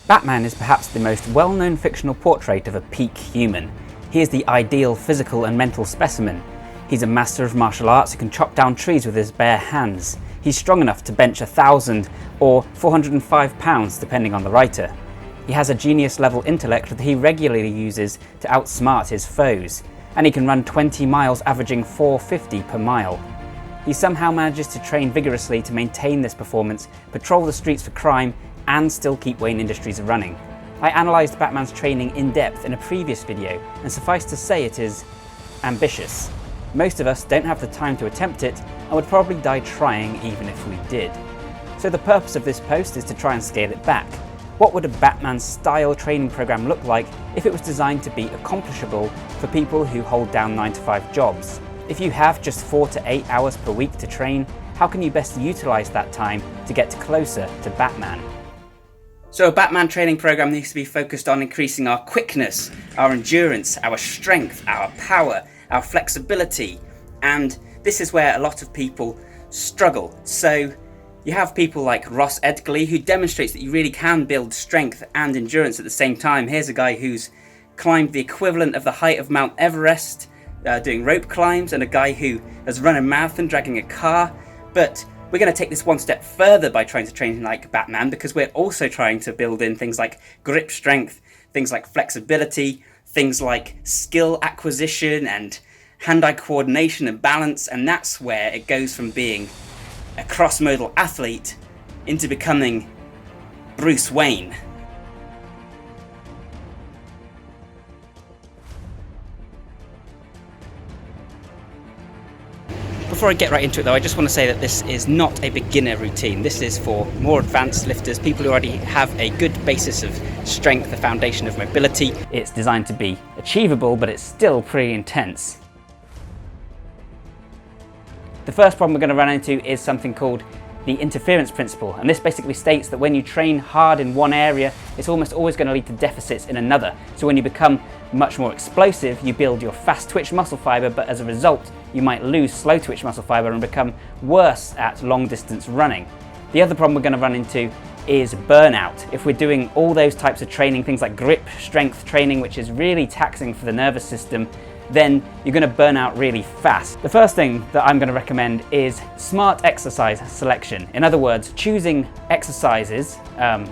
Batman is perhaps the most well-known fictional portrait of a peak human. He is the ideal physical and mental specimen. He's a master of martial arts who can chop down trees with his bare hands. He's strong enough to bench 1,000 or 405 pounds depending on the writer. He has a genius-level intellect that he regularly uses to outsmart his foes, and he can run 20 miles averaging 450 per mile. He somehow manages to train vigorously to maintain this performance, patrol the streets for crime, and still keep Wayne Industries running. I analysed Batman's training in depth in a previous video, and suffice to say it is ambitious. Most of us don't have the time to attempt it, and would probably die trying even if we did. So the purpose of this post is to try and scale it back. What would a Batman-style training program look like if it was designed to be accomplishable for people who hold down 9-to-5 jobs? If you have just 4 to 8 hours per week to train, how can you best utilise that time to get closer to Batman? So a Batman training program needs to be focused on increasing our quickness, our endurance, our strength, our power, our flexibility, and this is where a lot of people struggle. So you have people like Ross Edgley, who demonstrates that you really can build strength and endurance at the same time. Here's a guy who's climbed the equivalent of the height of Mount Everest doing rope climbs, and a guy who has run a marathon dragging a car. But we're going to take this one step further by trying to train like Batman, because we're also trying to build in things like grip strength, things like flexibility, things like skill acquisition and hand-eye coordination and balance, and that's where it goes from being a cross-modal athlete into becoming Bruce Wayne. Before I get right into it though, I just want to say that this is not a beginner routine. This is for more advanced lifters, people who already have a good basis of strength, the foundation of mobility. It's designed to be achievable, but it's still pretty intense. The first problem we're going to run into is something called the interference principle, and this basically states that when you train hard in one area, it's almost always going to lead to deficits in another. So when you become much more explosive, you build your fast twitch muscle fiber, but as a result, you might lose slow twitch muscle fiber and become worse at long distance running. The other problem we're going to run into is burnout. If we're doing all those types of training, things like grip strength training, which is really taxing for the nervous system, then you're going to burn out really fast. The first thing that I'm going to recommend is smart exercise selection. In other words, choosing exercises,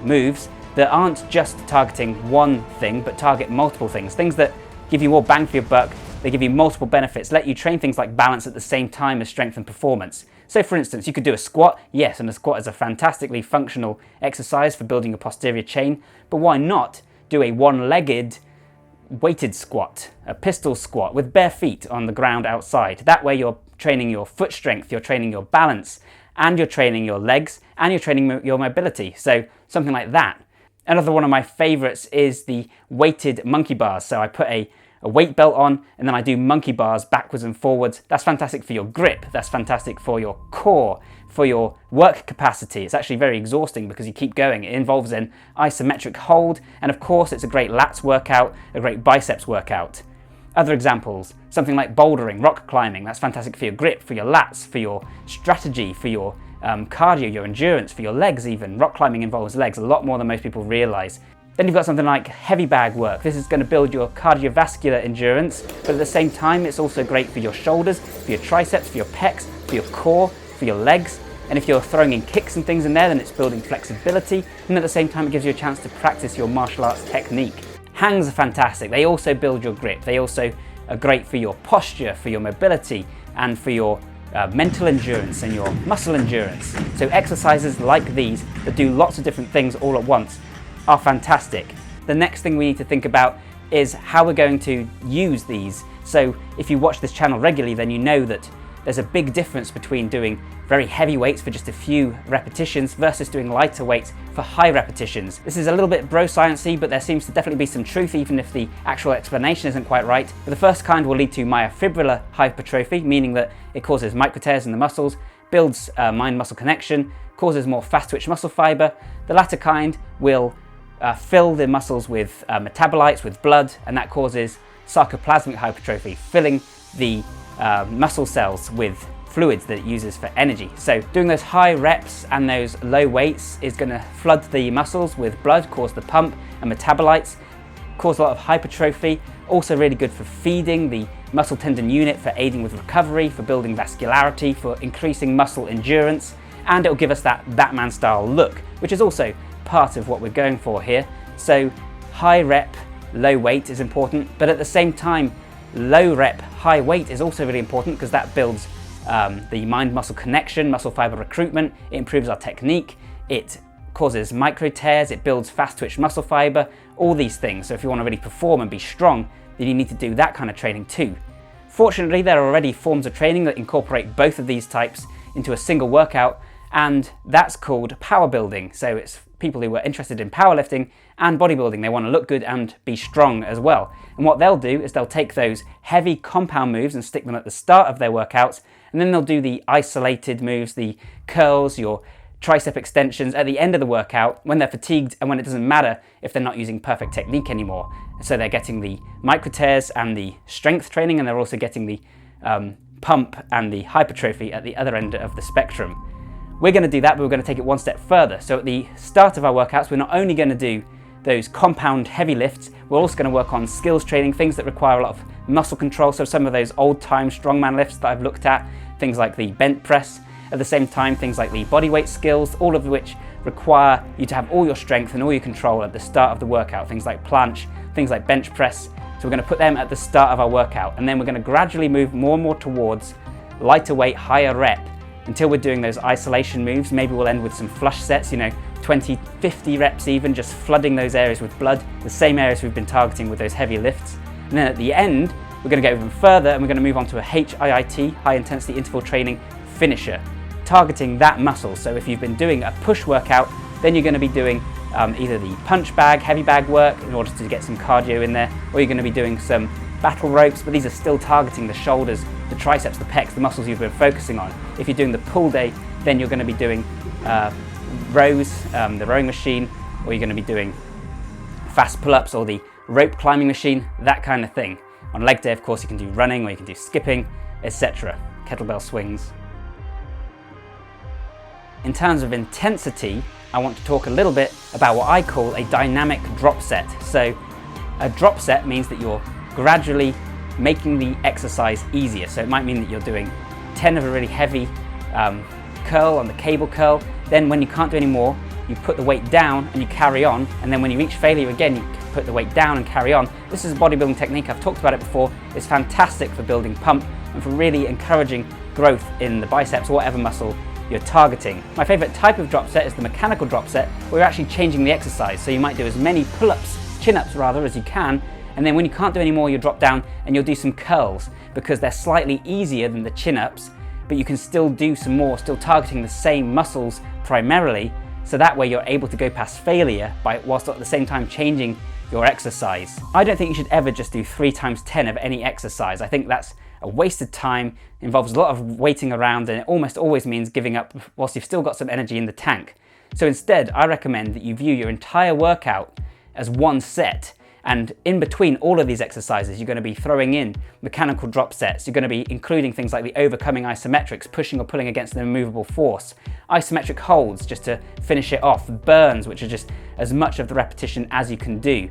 moves, that aren't just targeting one thing, but target multiple things. Things that give you more bang for your buck, they give you multiple benefits, let you train things like balance at the same time as strength and performance. So for instance, you could do a squat, yes, and a squat is a fantastically functional exercise for building a posterior chain, but why not do a one-legged weighted squat, a pistol squat with bare feet on the ground outside? That way you're training your foot strength, you're training your balance, and you're training your legs, and you're training your mobility. So something like that. Another one of my favorites is the weighted monkey bars. So I put a weight belt on, and then I do monkey bars backwards and forwards. That's fantastic for your grip, that's fantastic for your core, for your work capacity. It's actually very exhausting because you keep going. It involves an isometric hold, and of course it's a great lats workout, a great biceps workout. Other examples, something like bouldering, rock climbing, that's fantastic for your grip, for your lats, for your strategy, for your cardio, your endurance, for your legs even. Rock climbing involves legs a lot more than most people realize. Then you've got something like heavy bag work. This is going to build your cardiovascular endurance, but at the same time it's also great for your shoulders, for your triceps, for your pecs, for your core, for your legs. And if you're throwing in kicks and things in there, then it's building flexibility, and at the same time it gives you a chance to practice your martial arts technique. Hangs are fantastic. They also build your grip. They also are great for your posture, for your mobility, and for your mental endurance and your muscle endurance. So exercises like these that do lots of different things all at once are fantastic. The next thing we need to think about is how we're going to use these. So if you watch this channel regularly, then you know that there's a big difference between doing very heavy weights for just a few repetitions versus doing lighter weights for high repetitions. This is a little bit bro-science-y, but there seems to definitely be some truth even if the actual explanation isn't quite right. But the first kind will lead to myofibrillar hypertrophy, meaning that it causes micro tears in the muscles, builds mind-muscle connection, causes more fast twitch muscle fiber. The latter kind will fill the muscles with metabolites, with blood, and that causes sarcoplasmic hypertrophy, filling the muscle cells with fluids that it uses for energy. So doing those high reps and those low weights is going to flood the muscles with blood, cause the pump and metabolites, cause a lot of hypertrophy. Also really good for feeding the muscle tendon unit, for aiding with recovery, for building vascularity, for increasing muscle endurance, and it will give us that Batman style look, which is also part of what we're going for here. So high rep, low weight is important, but at the same time, low rep, high weight is also really important because that builds the mind-muscle connection, muscle fiber recruitment, it improves our technique, it causes micro tears, it builds fast twitch muscle fiber, all these things. So if you want to really perform and be strong, then you need to do that kind of training too. Fortunately, there are already forms of training that incorporate both of these types into a single workout, and that's called power building. So it's people who are interested in powerlifting and bodybuilding. They want to look good and be strong as well. And what they'll do is they'll take those heavy compound moves and stick them at the start of their workouts, and then they'll do the isolated moves, the curls, your tricep extensions at the end of the workout when they're fatigued and when it doesn't matter if they're not using perfect technique anymore. So they're getting the micro tears and the strength training, and they're also getting the pump and the hypertrophy at the other end of the spectrum. We're going to do that, but we're going to take it one step further. So at the start of our workouts, we're not only going to do those compound heavy lifts, we're also going to work on skills training, things that require a lot of muscle control. So some of those old time strongman lifts that I've looked at, things like the bench press. At the same time, things like the bodyweight skills, all of which require you to have all your strength and all your control at the start of the workout. Things like planche, things like bench press. So we're going to put them at the start of our workout, and then we're going to gradually move more and more towards lighter weight, higher rep, until we're doing those isolation moves. Maybe we'll end with some flush sets, 20, 50 reps even, just flooding those areas with blood, the same areas we've been targeting with those heavy lifts. And then at the end, we're going to go even further, and we're going to move on to a HIIT, high intensity interval training finisher, targeting that muscle. So if you've been doing a push workout, then you're going to be doing either the punch bag, heavy bag work in order to get some cardio in there, or you're going to be doing some battle ropes, but these are still targeting the shoulders, the triceps, the pecs, the muscles you've been focusing on. If you're doing the pull day, then you're going to be doing rows, the rowing machine, or you're going to be doing fast pull-ups or the rope climbing machine, that kind of thing. On leg day, of course, you can do running, or you can do skipping, etc. Kettlebell swings. In terms of intensity, I want to talk a little bit about what I call a dynamic drop set. So a drop set means that you're gradually making the exercise easier. So it might mean that you're doing 10 of a really heavy curl on the cable curl. Then when you can't do any more, you put the weight down and you carry on. And then when you reach failure again, you put the weight down and carry on. This is a bodybuilding technique. I've talked about it before. It's fantastic for building pump and for really encouraging growth in the biceps or whatever muscle you're targeting. My favorite type of drop set is the mechanical drop set, where you're actually changing the exercise. So you might do as many pull-ups, chin-ups rather, as you can, and then when you can't do any more, you drop down and you'll do some curls, because they're slightly easier than the chin-ups, but you can still do some more, still targeting the same muscles primarily, so that way you're able to go past failure whilst at the same time changing your exercise. I don't think you should ever just do 3 times 10 of any exercise. I think that's a wasted time, involves a lot of waiting around, and it almost always means giving up whilst you've still got some energy in the tank. So instead, I recommend that you view your entire workout as one set, and in between all of these exercises, you're going to be throwing in mechanical drop sets. You're going to be including things like the overcoming isometrics, pushing or pulling against an immovable force, isometric holds just to finish it off, burns, which are just as much of the repetition as you can do.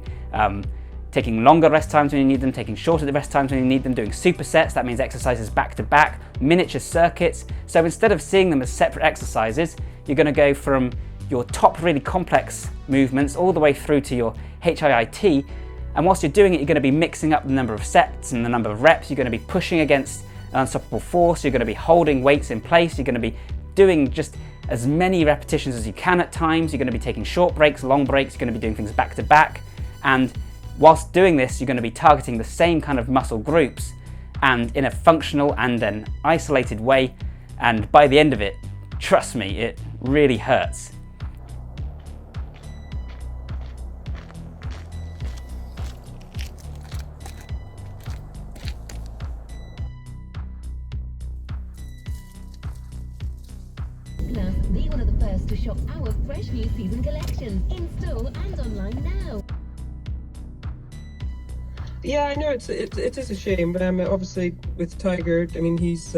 Taking longer rest times when you need them, taking shorter rest times when you need them, doing supersets, that means exercises back to back, miniature circuits. So instead of seeing them as separate exercises, you're going to go from your top really complex movements all the way through to your HIIT, and whilst you're doing it, you're going to be mixing up the number of sets and the number of reps. You're going to be pushing against an unstoppable force, you're going to be holding weights in place, you're going to be doing just as many repetitions as you can at times, you're going to be taking short breaks, long breaks, you're going to be doing things back to back, and whilst doing this, you're going to be targeting the same kind of muscle groups and in a functional and an isolated way, and by the end of it, trust me, it really hurts. Plus, be one of the first to shop our fresh new season collection in store and online now. Yeah, I know it is a shame, but obviously with Tiger, I mean, he's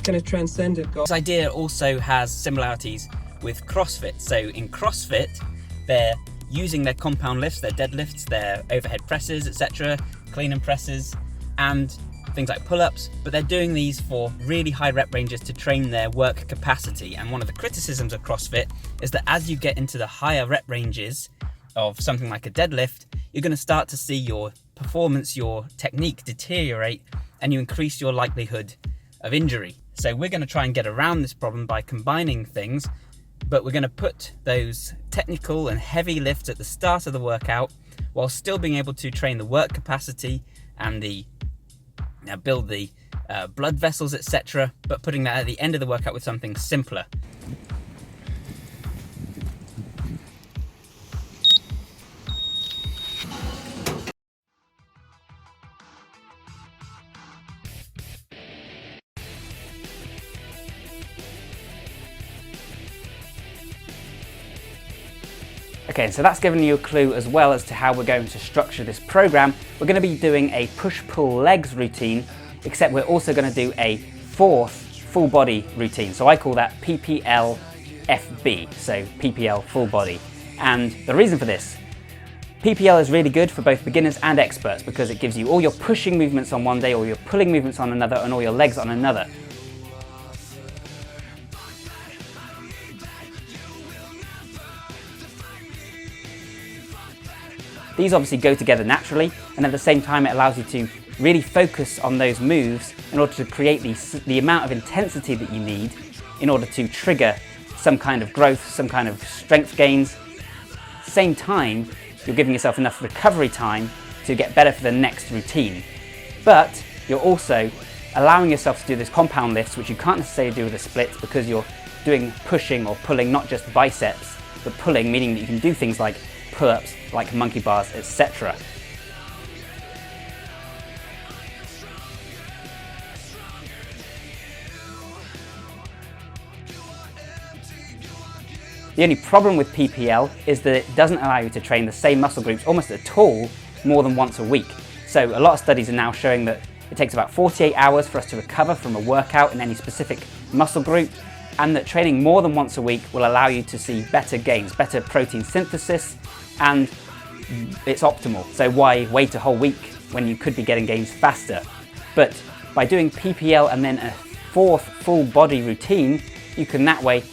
kind of transcendent goal. This idea also has similarities with CrossFit. So in CrossFit, they're using their compound lifts, their deadlifts, their overhead presses, etc., clean and presses, and things like pull-ups, but they're doing these for really high rep ranges to train their work capacity. And one of the criticisms of CrossFit is that as you get into the higher rep ranges of something like a deadlift, you're going to start to see your performance, your technique deteriorate, and you increase your likelihood of injury. So we're going to try and get around this problem by combining things, but we're going to put those technical and heavy lifts at the start of the workout while still being able to train the work capacity and build the blood vessels, etc., but putting that at the end of the workout with something simpler. Okay, so that's given you a clue as well as to how we're going to structure this program. We're going to be doing a push-pull legs routine, except we're also going to do a fourth full body routine. So I call that PPL-FB, so PPL full body. And the reason for this, PPL is really good for both beginners and experts because it gives you all your pushing movements on one day, all your pulling movements on another, and all your legs on another. These obviously go together naturally, and at the same time it allows you to really focus on those moves in order to create the amount of intensity that you need in order to trigger some kind of growth, some kind of strength gains. At the same time, you're giving yourself enough recovery time to get better for the next routine. But you're also allowing yourself to do this compound lifts, which you can't necessarily do with the splits because you're doing pushing or pulling, not just biceps, but pulling, meaning that you can do things like pull-ups, like monkey bars, etc. The only problem with PPL is that it doesn't allow you to train the same muscle groups almost at all more than once a week. So a lot of studies are now showing that it takes about 48 hours for us to recover from a workout in any specific muscle group, and that training more than once a week will allow you to see better gains, better protein synthesis, and it's optimal. So why wait a whole week when you could be getting gains faster? But by doing PPL and then a fourth full body routine, you can that way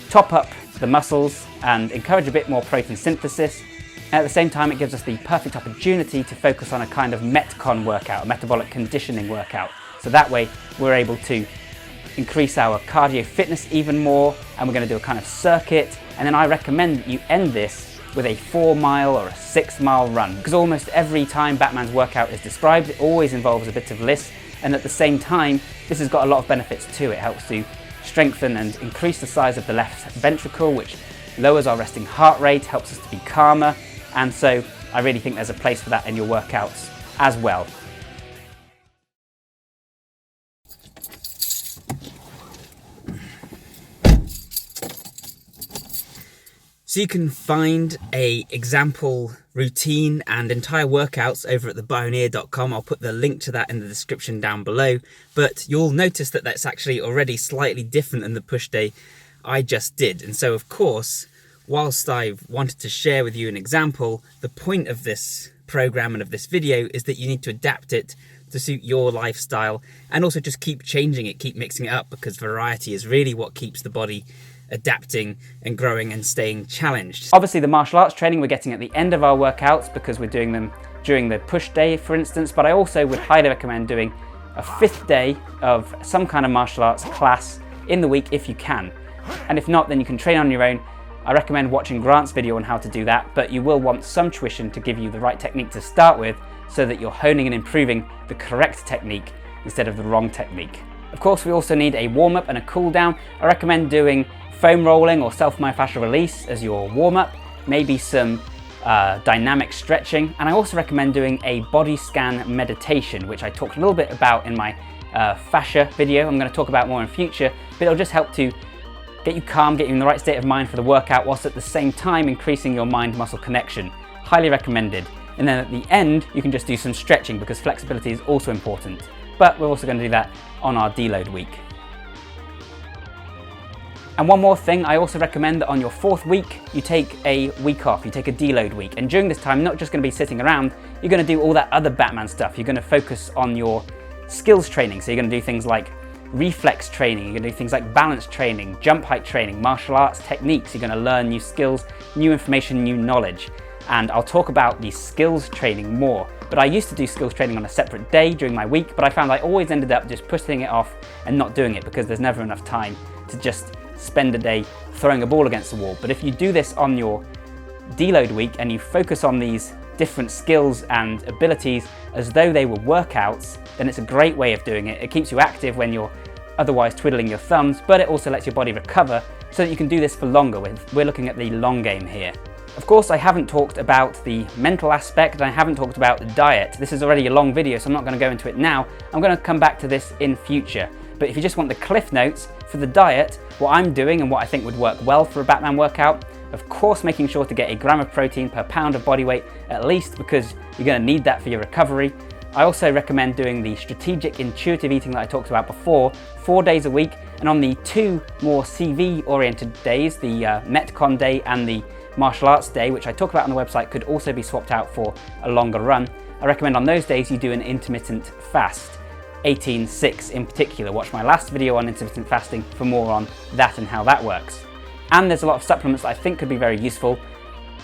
top up the muscles and encourage a bit more protein synthesis. And at the same time, it gives us the perfect opportunity to focus on a kind of metcon workout, a metabolic conditioning workout. So that way we're able to increase our cardio fitness even more, and we're going to do a kind of circuit. And then I recommend that you end this with a 4-mile or a 6-mile run, because almost every time Batman's workout is described, it always involves a bit of LISS, and at the same time, this has got a lot of benefits too. It helps to strengthen and increase the size of the left ventricle, which lowers our resting heart rate, helps us to be calmer, and so I really think there's a place for that in your workouts as well. So you can find an example routine and entire workouts over at thebioneer.com. I'll put the link to that in the description down below. But you'll notice that that's actually already slightly different than the push day I just did. And so, of course, whilst I've wanted to share with you an example, the point of this program and of this video is that you need to adapt it to suit your lifestyle, and also just keep changing it, keep mixing it up, because variety is really what keeps the body adapting and growing and staying challenged. Obviously the martial arts training we're getting at the end of our workouts because we're doing them during the push day, for instance, but I also would highly recommend doing a 5th day of some kind of martial arts class in the week if you can. And if not, then you can train on your own. I recommend watching Grant's video on how to do that, but you will want some tuition to give you the right technique to start with so that you're honing and improving the correct technique instead of the wrong technique. Of course, we also need a warm-up and a cool-down. I recommend doing foam rolling or self-myofascial release as your warm-up, maybe some dynamic stretching, and I also recommend doing a body scan meditation, which I talked a little bit about in my fascia video. I'm going to talk about more in future, but it'll just help to get you calm, get you in the right state of mind for the workout, whilst at the same time increasing your mind-muscle connection. Highly recommended. And then at the end, you can just do some stretching because flexibility is also important. But we're also going to do that on our deload week. And one more thing, I also recommend that on your 4th week, you take a week off, you take a deload week. And during this time, you're not just going to be sitting around, you're going to do all that other Batman stuff. You're going to focus on your skills training. So you're going to do things like reflex training, you're going to do things like balance training, jump height training, martial arts techniques. You're going to learn new skills, new information, new knowledge. And I'll talk about the skills training more. But I used to do skills training on a separate day during my week, but I found I always ended up just putting it off and not doing it because there's never enough time to just spend a day throwing a ball against the wall. But if you do this on your deload week and you focus on these different skills and abilities as though they were workouts, then it's a great way of doing it. It keeps you active when you're otherwise twiddling your thumbs, but it also lets your body recover so that you can do this for longer. We're looking at the long game here. Of course, I haven't talked about the mental aspect and I haven't talked about the diet. This is already a long video, so I'm not going to go into it now. I'm going to come back to this in future. But if you just want the cliff notes for the diet, what I'm doing and what I think would work well for a Batman workout, of course making sure to get a gram of protein per pound of body weight at least, because you're going to need that for your recovery. I also recommend doing the strategic intuitive eating that I talked about before, 4 days a week, and on the 2 more CV oriented days, the Metcon day and the martial arts day, which I talk about on the website, could also be swapped out for a longer run. I recommend on those days you do an intermittent fast. 18/6 in particular. Watch my last video on intermittent fasting for more on that and how that works. And there's a lot of supplements that I think could be very useful.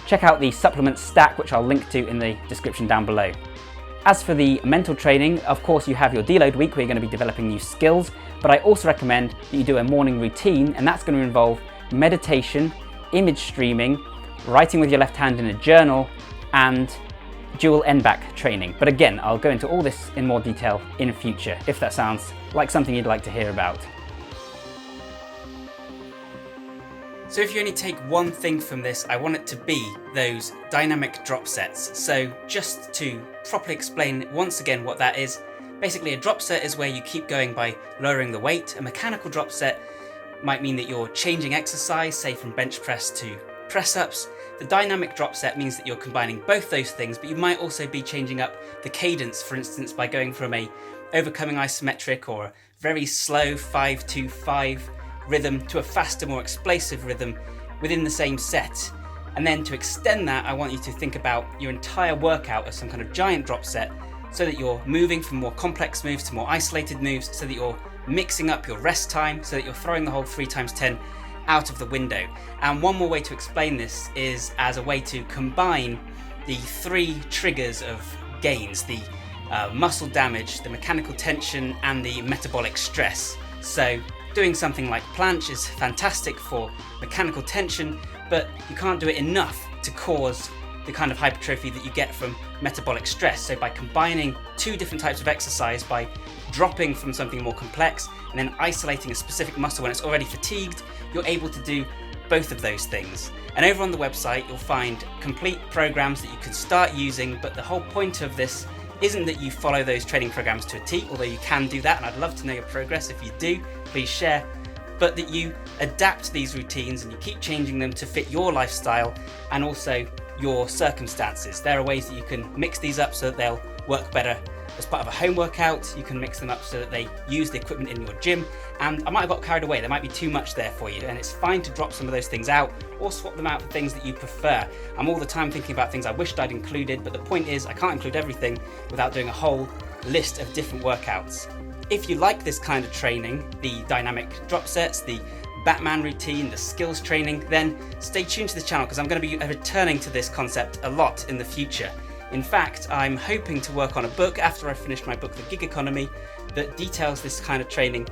Check out the supplement stack, which I'll link to in the description down below. As for the mental training, of course you have your deload week where you're going to be developing new skills, but I also recommend that you do a morning routine, and that's going to involve meditation, image streaming, writing with your left hand in a journal, and dual end-back training. But again, I'll go into all this in more detail in future, if that sounds like something you'd like to hear about. So if you only take one thing from this, I want it to be those dynamic drop sets. So just to properly explain once again what that is, basically a drop set is where you keep going by lowering the weight. A mechanical drop set might mean that you're changing exercise, say from bench press to press-ups. The dynamic drop set means that you're combining both those things, but you might also be changing up the cadence, for instance, by going from a overcoming isometric or a very slow 5-2-5 rhythm to a faster, more explosive rhythm within the same set. And then to extend that, I want you to think about your entire workout as some kind of giant drop set, so that you're moving from more complex moves to more isolated moves, so that you're mixing up your rest time, so that you're throwing the whole 3x10 out of the window. And one more way to explain this is as a way to combine the 3 triggers of gains, the muscle damage, the mechanical tension, and the metabolic stress. So doing something like planche is fantastic for mechanical tension, but you can't do it enough to cause the kind of hypertrophy that you get from metabolic stress. So by combining 2 different types of exercise, by dropping from something more complex and then isolating a specific muscle when it's already fatigued, you're able to do both of those things. And over on the website you'll find complete programs that you can start using, but the whole point of this isn't that you follow those training programs to a T, although you can do that and I'd love to know your progress. If you do, please share, but that you adapt these routines and you keep changing them to fit your lifestyle and also your circumstances. There are ways that you can mix these up so that they'll work better as part of a home workout. You can mix them up so that they use the equipment in your gym, and I might have got carried away, there might be too much there for you, and it's fine to drop some of those things out or swap them out for things that you prefer. I'm all the time thinking about things I wished I'd included, but the point is I can't include everything without doing a whole list of different workouts. If you like this kind of training, the dynamic drop sets, the Batman routine, the skills training, then stay tuned to the channel because I'm going to be returning to this concept a lot in the future. In fact, I'm hoping to work on a book after I finish my book, The Gig Economy, that details this kind of training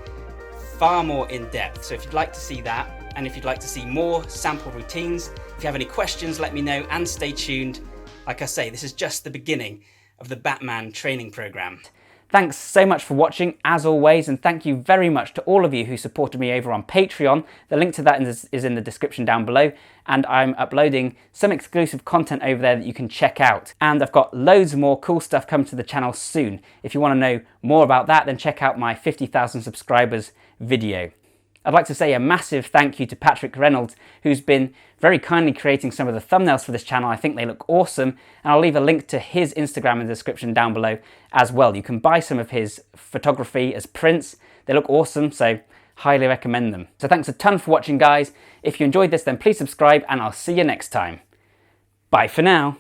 far more in depth. So if you'd like to see that, and if you'd like to see more sample routines, if you have any questions, let me know and stay tuned. Like I say, this is just the beginning of the Batman training program. Thanks so much for watching, as always, and thank you very much to all of you who supported me over on Patreon. The link to that is in the description down below, and I'm uploading some exclusive content over there that you can check out. And I've got loads more cool stuff coming to the channel soon. If you want to know more about that, then check out my 50,000 subscribers video. I'd like to say a massive thank you to Patrick Reynolds, who's been very kindly creating some of the thumbnails for this channel. I think they look awesome, and I'll leave a link to his Instagram in the description down below as well. You can buy some of his photography as prints. They look awesome, so highly recommend them. So thanks a ton for watching, guys. If you enjoyed this, then please subscribe, and I'll see you next time. Bye for now.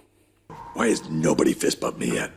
Why has nobody fist bumped me yet?